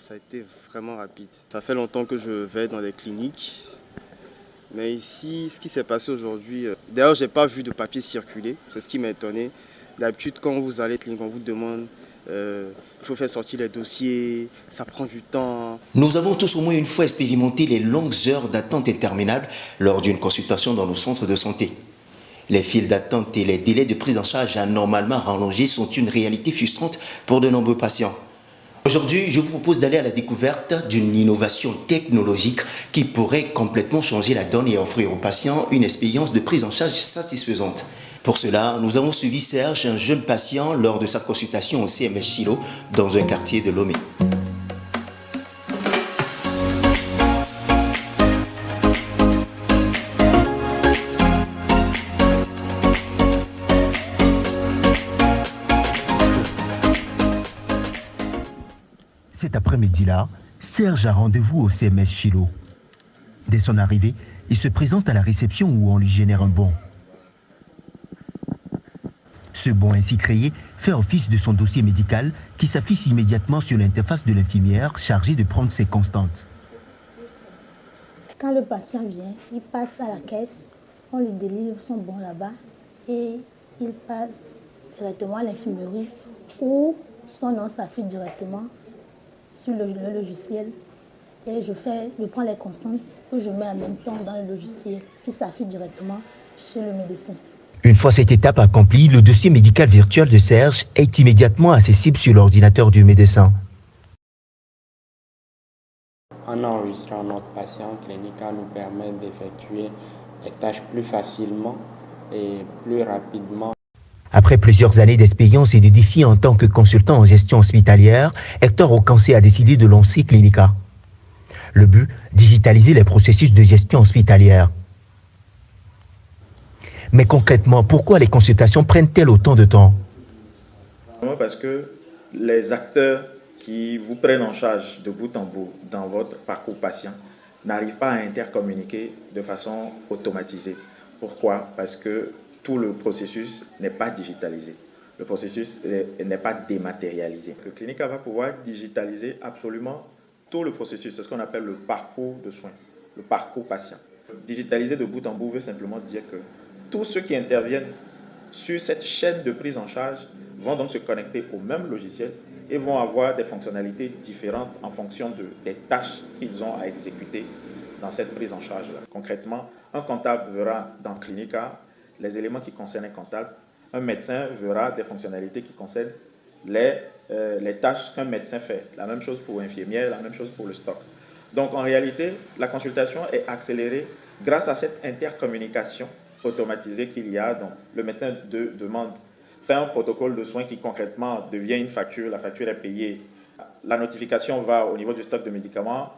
ça a été vraiment rapide. Ça fait longtemps que je vais dans les cliniques. Mais ici, ce qui s'est passé aujourd'hui, d'ailleurs, je n'ai pas vu de papier circuler, c'est ce qui m'a étonné. D'habitude, quand vous allez à la clinique, on vous demande, il faut faire sortir les dossiers, ça prend du temps. Nous avons tous au moins une fois expérimenté les longues heures d'attente interminables lors d'une consultation dans nos centres de santé. Les files d'attente et les délais de prise en charge anormalement rallongés sont une réalité frustrante pour de nombreux patients. Aujourd'hui, je vous propose d'aller à la découverte d'une innovation technologique qui pourrait complètement changer la donne et offrir aux patients une expérience de prise en charge satisfaisante. Pour cela, nous avons suivi Serge, un jeune patient, lors de sa consultation au CMS Chilo, dans un quartier de Lomé. Cet après-midi-là, Serge a rendez-vous au CMS Chilo. Dès son arrivée, il se présente à la réception où on lui génère un bon. Ce bon ainsi créé fait office de son dossier médical qui s'affiche immédiatement sur l'interface de l'infirmière chargée de prendre ses constantes. Quand le patient vient, il passe à la caisse, on lui délivre son bon là-bas et il passe directement à l'infirmerie où son nom s'affiche directement sur le logiciel et je prends les constantes que je mets en même temps dans le logiciel qui s'affiche directement chez le médecin. Une fois cette étape accomplie, le dossier médical virtuel de Serge est immédiatement accessible sur l'ordinateur du médecin. En enregistrant notre patient, Clinica nous permet d'effectuer les tâches plus facilement et plus rapidement. Après plusieurs années d'expérience et de défis en tant que consultant en gestion hospitalière, Hector Ocancé a décidé de lancer Clinica. Le but, digitaliser les processus de gestion hospitalière. Mais concrètement, pourquoi les consultations prennent-elles autant de temps? Parce que les acteurs qui vous prennent en charge de bout en bout dans votre parcours patient n'arrivent pas à intercommuniquer de façon automatisée. Pourquoi? Parce que tout le processus n'est pas digitalisé. Le processus n'est pas dématérialisé. Le Clinica va pouvoir digitaliser absolument tout le processus. C'est ce qu'on appelle le parcours de soins, le parcours patient. Digitaliser de bout en bout veut simplement dire que tous ceux qui interviennent sur cette chaîne de prise en charge vont donc se connecter au même logiciel et vont avoir des fonctionnalités différentes en fonction des tâches qu'ils ont à exécuter dans cette prise en charge-là. Concrètement, un comptable verra dans Clinica les éléments qui concernent un comptable. Un médecin verra des fonctionnalités qui concernent les tâches qu'un médecin fait. La même chose pour l'infirmière, la même chose pour le stock. Donc en réalité, la consultation est accélérée grâce à cette intercommunication automatisée qu'il y a. Donc le médecin demande, fait un protocole de soins qui concrètement devient une facture. La facture est payée. La notification va au niveau du stock de médicaments.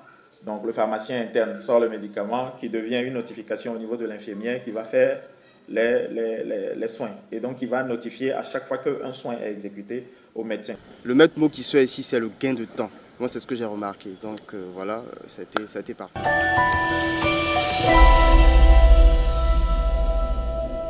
Donc le pharmacien interne sort le médicament qui devient une notification au niveau de l'infirmière qui va faire les soins. Et donc, il va notifier à chaque fois qu'un soin est exécuté au médecin. Le maître mot qui soit ici, c'est le gain de temps. Moi, c'est ce que j'ai remarqué. Donc, voilà, ça a été parfait.